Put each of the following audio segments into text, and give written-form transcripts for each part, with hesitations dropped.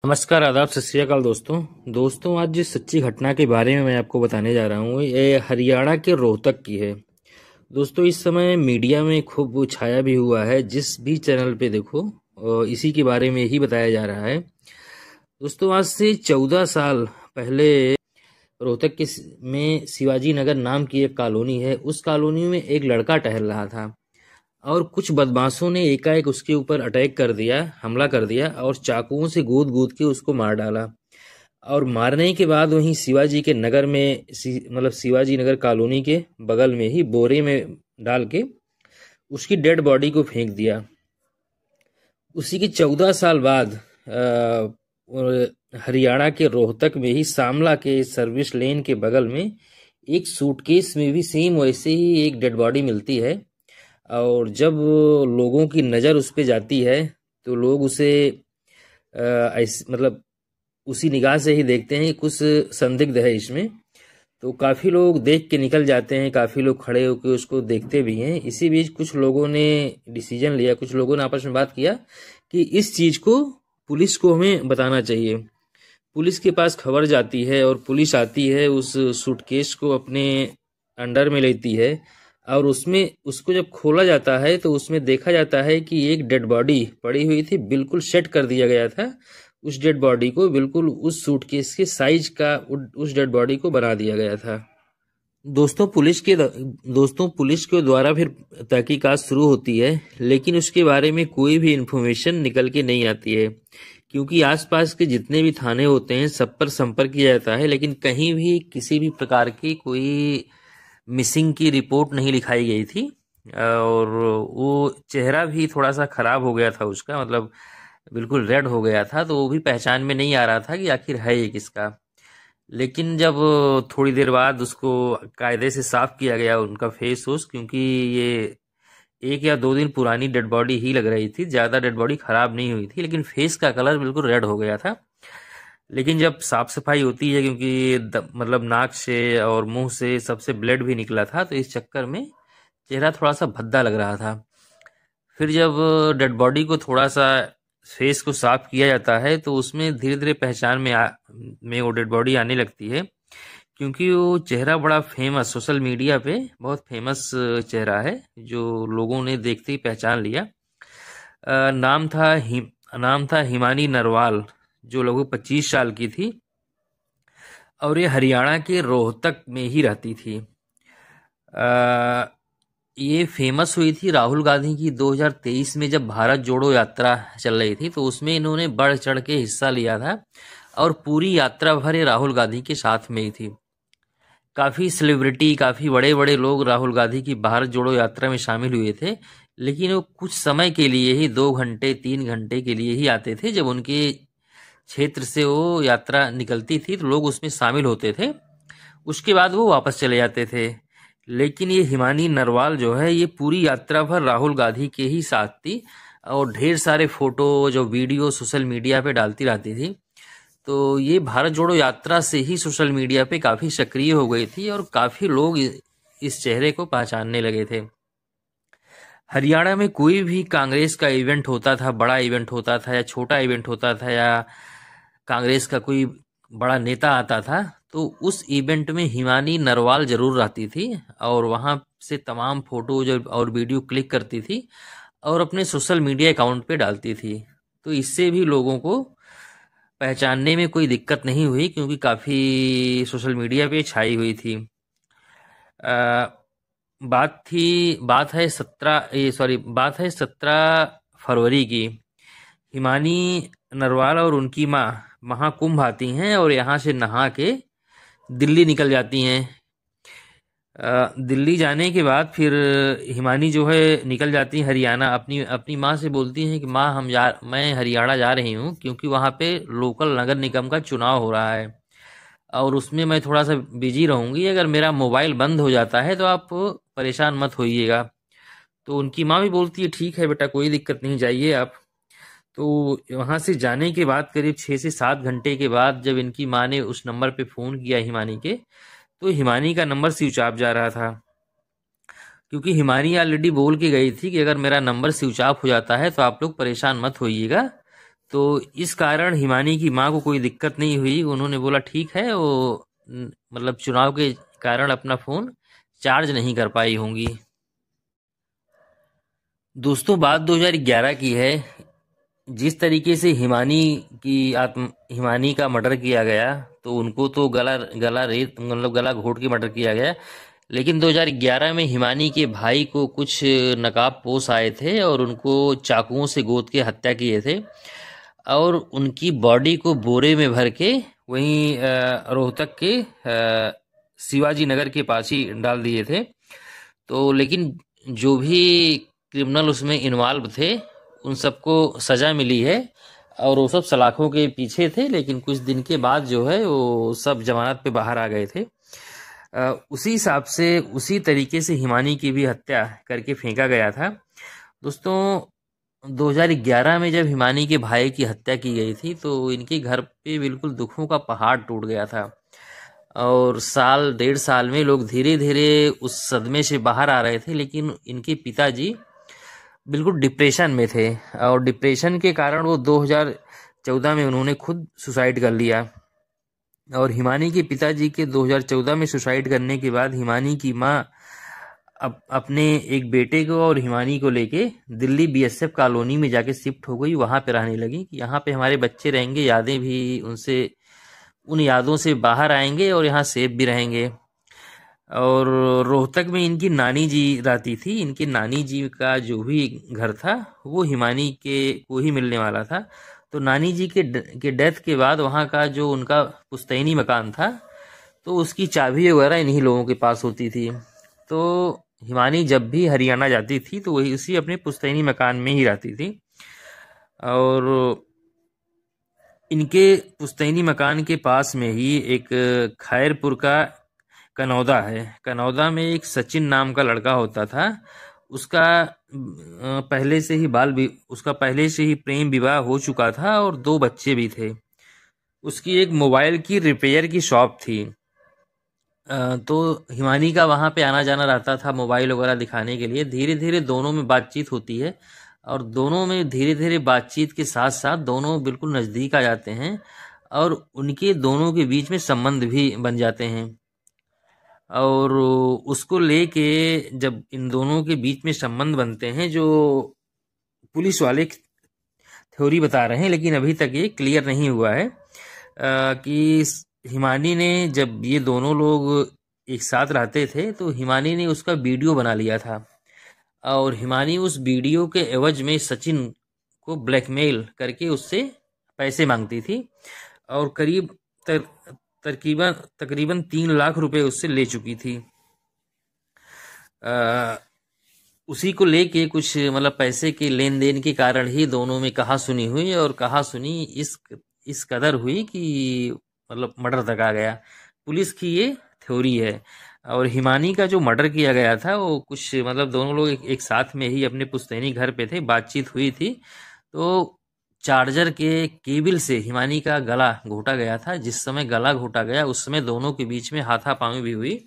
नमस्कार, आदाब, सत श्री अकाल दोस्तों। आज जिस सच्ची घटना के बारे में मैं आपको बताने जा रहा हूँ ये हरियाणा के रोहतक की है। दोस्तों, इस समय मीडिया में खूब छाया भी हुआ है, जिस भी चैनल पे देखो इसी के बारे में ही बताया जा रहा है। दोस्तों, आज से 14 साल पहले रोहतक के में शिवाजी नगर नाम की एक कॉलोनी है। उस कॉलोनी में एक लड़का टहल रहा था और कुछ बदमाशों ने एकाएक उसके ऊपर अटैक कर दिया, हमला कर दिया और चाकुओं से गूद गूद के उसको मार डाला। और मारने के बाद वहीं शिवाजी के नगर में मतलब शिवाजी नगर कॉलोनी के बगल में ही बोरे में डाल के उसकी डेड बॉडी को फेंक दिया। उसी के 14 साल बाद हरियाणा के रोहतक में ही शामला के सर्विस लेन के बगल में एक सूटकेस में भी सेम वैसे ही एक डेड बॉडी मिलती है। और जब लोगों की नज़र उस पे जाती है तो लोग उसे ऐसे मतलब उसी निगाह से ही देखते हैं कि कुछ संदिग्ध है इसमें। तो काफ़ी लोग देख के निकल जाते हैं, काफ़ी लोग खड़े होकर उसको देखते भी हैं। इसी बीच कुछ लोगों ने डिसीजन लिया, कुछ लोगों ने आपस में बात किया कि इस चीज़ को पुलिस को हमें बताना चाहिए। पुलिस के पास खबर जाती है और पुलिस आती है, उस सूटकेस को अपने अंडर में लेती है और उसमें उसको जब खोला जाता है तो उसमें देखा जाता है कि एक डेड बॉडी पड़ी हुई थी। बिल्कुल सेट कर दिया गया था उस डेड बॉडी को, बिल्कुल उस सूटकेस के साइज का उस डेड बॉडी को बना दिया गया था। दोस्तों पुलिस के द्वारा फिर तहकीकात शुरू होती है, लेकिन उसके बारे में कोई भी इंफॉर्मेशन निकल के नहीं आती है, क्योंकि आसपास के जितने भी थाने होते हैं सब पर संपर्क किया जाता है, लेकिन कहीं भी किसी भी प्रकार की कोई मिसिंग की रिपोर्ट नहीं लिखाई गई थी। और वो चेहरा भी थोड़ा सा खराब हो गया था उसका, मतलब बिल्कुल रेड हो गया था, तो वो भी पहचान में नहीं आ रहा था कि आखिर है ये किसका। लेकिन जब थोड़ी देर बाद उसको कायदे से साफ किया गया उनका फेस वोस, क्योंकि ये 1 या 2 दिन पुरानी डेड बॉडी ही लग रही थी, ज़्यादा डेड बॉडी खराब नहीं हुई थी, लेकिन फेस का कलर बिल्कुल रेड हो गया था। लेकिन जब साफ सफाई होती है, क्योंकि मतलब नाक से और मुंह से सबसे ब्लड भी निकला था, तो इस चक्कर में चेहरा थोड़ा सा भद्दा लग रहा था। फिर जब डेड बॉडी को थोड़ा सा फेस को साफ किया जाता है तो उसमें धीरे धीरे पहचान में वो डेड बॉडी आने लगती है, क्योंकि वो चेहरा बड़ा फेमस, सोशल मीडिया पे बहुत फेमस चेहरा है, जो लोगों ने देखते ही पहचान लिया। नाम था हिमानी नरवाल, जो लगभग 25 साल की थी और ये हरियाणा के रोहतक में ही रहती थी। ये फेमस हुई थी राहुल गांधी की 2023 में जब भारत जोड़ो यात्रा चल रही थी, तो उसमें इन्होंने बढ़ चढ़ के हिस्सा लिया था और पूरी यात्रा भर ये राहुल गांधी के साथ में ही थी। काफ़ी सेलिब्रिटी, काफ़ी बड़े बड़े लोग राहुल गांधी की भारत जोड़ो यात्रा में शामिल हुए थे, लेकिन वो कुछ समय के लिए ही, 2 घंटे 3 घंटे के लिए ही आते थे। जब उनके क्षेत्र से वो यात्रा निकलती थी तो लोग उसमें शामिल होते थे, उसके बाद वो वापस चले जाते थे। लेकिन ये हिमानी नरवाल जो है, ये पूरी यात्रा भर राहुल गांधी के ही साथ थी और ढेर सारे फोटो जो वीडियो सोशल मीडिया पे डालती रहती थी। तो ये भारत जोड़ो यात्रा से ही सोशल मीडिया पे काफ़ी सक्रिय हो गई थी और काफ़ी लोग इस चेहरे को पहचानने लगे थे। हरियाणा में कोई भी कांग्रेस का इवेंट होता था, बड़ा इवेंट होता था या छोटा इवेंट होता था, या कांग्रेस का कोई बड़ा नेता आता था, तो उस इवेंट में हिमानी नरवाल जरूर रहती थी और वहाँ से तमाम फोटोज और वीडियो क्लिक करती थी और अपने सोशल मीडिया अकाउंट पे डालती थी। तो इससे भी लोगों को पहचानने में कोई दिक्कत नहीं हुई, क्योंकि काफ़ी सोशल मीडिया पे छाई हुई थी। बात है 17 फरवरी की। हिमानी नरवाल और उनकी माँ महाकुंभ आती हैं और यहाँ से नहा के दिल्ली निकल जाती हैं। दिल्ली जाने के बाद फिर हिमानी जो है निकल जाती है हरियाणा। अपनी अपनी माँ से बोलती हैं कि माँ मैं हरियाणा जा रही हूँ, क्योंकि वहाँ पे लोकल नगर निगम का चुनाव हो रहा है और उसमें मैं थोड़ा सा बिजी रहूँगी। अगर मेरा मोबाइल बंद हो जाता है तो आप परेशान मत होइएगा। तो उनकी माँ भी बोलती है ठीक है बेटा, कोई दिक्कत नहीं, जाइए आप। तो वहाँ से जाने के बाद करीब 6 से 7 घंटे के बाद जब इनकी माँ ने उस नंबर पे फ़ोन किया हिमानी के, तो हिमानी का नंबर स्विच ऑफ जा रहा था, क्योंकि हिमानी ऑलरेडी बोल के गई थी कि अगर मेरा नंबर स्विच ऑफ हो जाता है तो आप लोग परेशान मत होइएगा, तो इस कारण हिमानी की माँ को कोई दिक्कत नहीं हुई। उन्होंने बोला ठीक है, वो मतलब चुनाव के कारण अपना फ़ोन चार्ज नहीं कर पाई होंगी। दोस्तों बात 2011 की है। जिस तरीके से हिमानी का मर्डर किया गया, तो उनको तो गला गला रेत मतलब गला घोट के मर्डर किया गया। लेकिन 2011 में हिमानी के भाई को कुछ नकाबपोश आए थे और उनको चाकुओं से गोद के हत्या किए थे और उनकी बॉडी को बोरे में भर के वहीं रोहतक के शिवाजी नगर के पास ही डाल दिए थे। तो लेकिन जो भी क्रिमिनल उसमें इन्वॉल्व थे उन सबको सज़ा मिली है और वो सब सलाखों के पीछे थे, लेकिन कुछ दिन के बाद जो है वो सब जमानत पे बाहर आ गए थे। उसी हिसाब से उसी तरीके से हिमानी की भी हत्या करके फेंका गया था। दोस्तों 2011 में जब हिमानी के भाई की हत्या की गई थी तो इनके घर पे बिल्कुल दुखों का पहाड़ टूट गया था और साल 1.5 साल में लोग धीरे धीरे उस सदमे से बाहर आ रहे थे। लेकिन इनके पिताजी बिल्कुल डिप्रेशन में थे और डिप्रेशन के कारण वो 2014 में उन्होंने खुद सुसाइड कर लिया। और हिमानी के पिताजी के 2014 में सुसाइड करने के बाद हिमानी की माँ अपने एक बेटे को और हिमानी को लेके दिल्ली बीएसएफ कॉलोनी में जाके शिफ्ट हो गई। वहाँ पे रहने लगी कि यहाँ पे हमारे बच्चे रहेंगे, यादें भी उन यादों से बाहर आएंगे और यहाँ सेफ भी रहेंगे। और रोहतक में इनकी नानी जी रहती थी। इनके नानी जी का जो भी घर था वो हिमानी को ही मिलने वाला था। तो नानी जी के डेथ के बाद वहाँ का जो उनका पुश्तैनी मकान था तो उसकी चाबी वगैरह इन्हीं लोगों के पास होती थी। तो हिमानी जब भी हरियाणा जाती थी तो वही उसी अपने पुश्तैनी मकान में ही रहती थी। और इनके पुश्तैनी मकान के पास में ही एक खैरपुर का कनौदा है। कनौदा में एक सचिन नाम का लड़का होता था। उसका पहले से ही प्रेम विवाह हो चुका था और 2 बच्चे भी थे। उसकी एक मोबाइल की रिपेयर की शॉप थी। तो हिमानी का वहाँ पे आना जाना रहता था मोबाइल वगैरह दिखाने के लिए। धीरे धीरे दोनों में बातचीत होती है और दोनों में धीरे धीरे बातचीत के साथ साथ दोनों बिल्कुल नज़दीक आ जाते हैं और उनके दोनों के बीच में संबंध भी बन जाते हैं। और उसको लेके जब इन दोनों के बीच में संबंध बनते हैं, जो पुलिस वाले थ्योरी बता रहे हैं लेकिन अभी तक ये क्लियर नहीं हुआ है कि हिमानी ने जब ये दोनों लोग एक साथ रहते थे तो हिमानी ने उसका वीडियो बना लिया था और हिमानी उस वीडियो के एवज में सचिन को ब्लैकमेल करके उससे पैसे मांगती थी और तकरीबन 3 लाख रुपए उससे ले चुकी थी। उसी को लेके कुछ मतलब पैसे के लेन देन के कारण ही दोनों में कहा सुनी हुई और कहा सुनी इस कदर हुई कि मतलब मर्डर तक आ गया। पुलिस की ये थ्योरी है। और हिमानी का जो मर्डर किया गया था वो कुछ मतलब दोनों लोग एक साथ में ही अपने पुश्तैनी घर पे थे, बातचीत हुई थी तो चार्जर के केबल से हिमानी का गला घोटा गया था। जिस समय गला घोटा गया उस समय दोनों के बीच में हाथापाई भी हुई,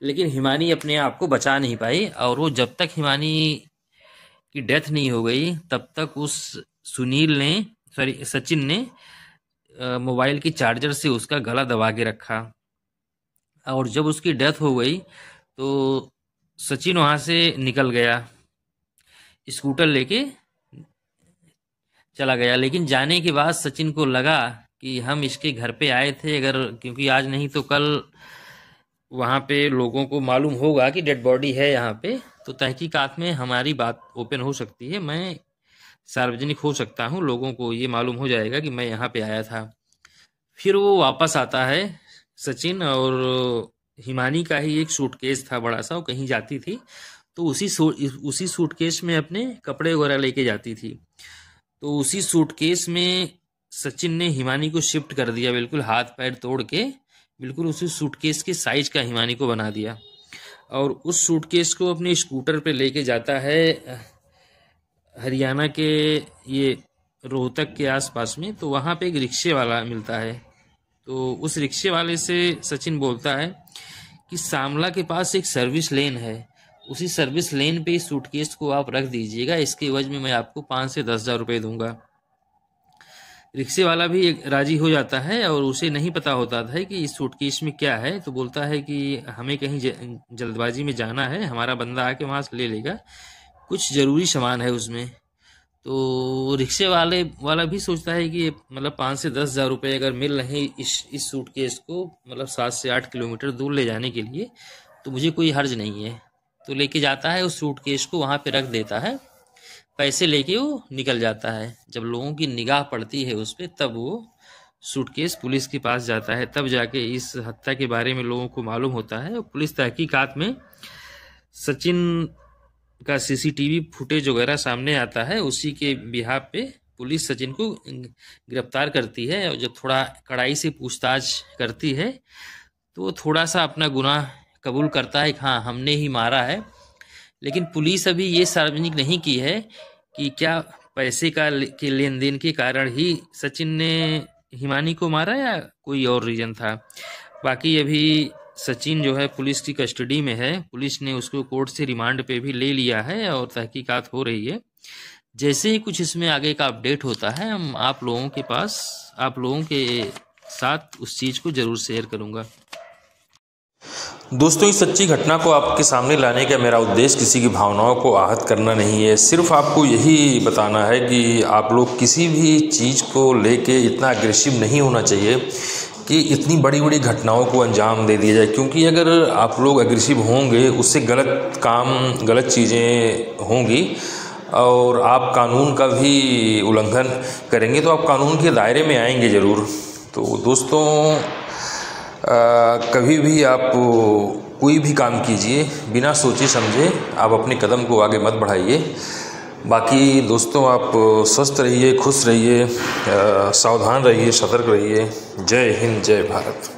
लेकिन हिमानी अपने आप को बचा नहीं पाई और वो जब तक हिमानी की डेथ नहीं हो गई तब तक उस सचिन ने मोबाइल की चार्जर से उसका गला दबा के रखा। और जब उसकी डेथ हो गई तो सचिन वहाँ से निकल गया, स्कूटर लेके चला गया। लेकिन जाने के बाद सचिन को लगा कि हम इसके घर पे आए थे, अगर क्योंकि आज नहीं तो कल वहाँ पे लोगों को मालूम होगा कि डेड बॉडी है यहाँ पे, तो तहकीकात में हमारी बात ओपन हो सकती है, मैं सार्वजनिक हो सकता हूँ, लोगों को ये मालूम हो जाएगा कि मैं यहाँ पे आया था। फिर वो वापस आता है सचिन और हिमानी का ही एक सूटकेस था बड़ा सा, वो कहीं जाती थी तो उसी सूटकेस में अपने कपड़े वगैरह लेके जाती थी। तो उसी सूटकेस में सचिन ने हिमानी को शिफ्ट कर दिया, बिल्कुल हाथ पैर तोड़ के बिल्कुल उसी सूटकेस के साइज का हिमानी को बना दिया और उस सूटकेस को अपने स्कूटर पे लेके जाता है हरियाणा के ये रोहतक के आसपास में। तो वहाँ पे एक रिक्शे वाला मिलता है, तो उस रिक्शे वाले से सचिन बोलता है कि सामला के पास एक सर्विस लेन है, उसी सर्विस लेन पे इस सूटकेस को आप रख दीजिएगा, इसके एवज में मैं आपको 5 से 10 हज़ार रुपये दूंगा। रिक्शे वाला भी राजी हो जाता है और उसे नहीं पता होता था कि इस सूटकेस में क्या है। तो बोलता है कि हमें कहीं जल्दबाजी में जाना है, हमारा बंदा आके वहाँ से ले लेगा, कुछ ज़रूरी सामान है उसमें। तो रिक्शे वाला भी सोचता है कि मतलब 5 से 10 हज़ार रुपये अगर मिल रहे हैं इस सूटकेस को मतलब 7 से 8 किलोमीटर दूर ले जाने के लिए, तो मुझे कोई हर्ज नहीं है। तो लेके जाता है, उस सूटकेस को वहाँ पे रख देता है, पैसे लेके वो निकल जाता है। जब लोगों की निगाह पड़ती है उस पर, तब वो सूटकेस पुलिस के पास जाता है, तब जाके इस हत्या के बारे में लोगों को मालूम होता है। और पुलिस तहकीकात में सचिन का सीसीटीवी फुटेज वगैरह सामने आता है, उसी के बिहाफ पे पुलिस सचिन को गिरफ्तार करती है। और जब थोड़ा कड़ाई से पूछताछ करती है तो वो थोड़ा सा अपना गुनाह कबूल करता है कि हाँ हमने ही मारा है। लेकिन पुलिस अभी ये सार्वजनिक नहीं की है कि क्या पैसे के लेन देन के कारण ही सचिन ने हिमानी को मारा या कोई और रीजन था। बाकी अभी सचिन जो है पुलिस की कस्टडी में है, पुलिस ने उसको कोर्ट से रिमांड पे भी ले लिया है और तहकीकात हो रही है। जैसे ही कुछ इसमें आगे का अपडेट होता है, हम आप लोगों के साथ उस चीज़ को ज़रूर शेयर करूँगा। दोस्तों, इस सच्ची घटना को आपके सामने लाने का मेरा उद्देश्य किसी की भावनाओं को आहत करना नहीं है। सिर्फ आपको यही बताना है कि आप लोग किसी भी चीज़ को लेके इतना अग्रेसिव नहीं होना चाहिए कि इतनी बड़ी बड़ी घटनाओं को अंजाम दे दिया जाए। क्योंकि अगर आप लोग अग्रेसिव होंगे, उससे गलत काम, गलत चीज़ें होंगी और आप कानून का भी उल्लंघन करेंगे, तो आप कानून के दायरे में आएंगे ज़रूर। तो दोस्तों, कभी भी आप कोई भी काम कीजिए बिना सोचे समझे, आप अपने कदम को आगे मत बढ़ाइए। बाकी दोस्तों, आप स्वस्थ रहिए, खुश रहिए, सावधान रहिए, सतर्क रहिए। जय हिंद, जय भारत।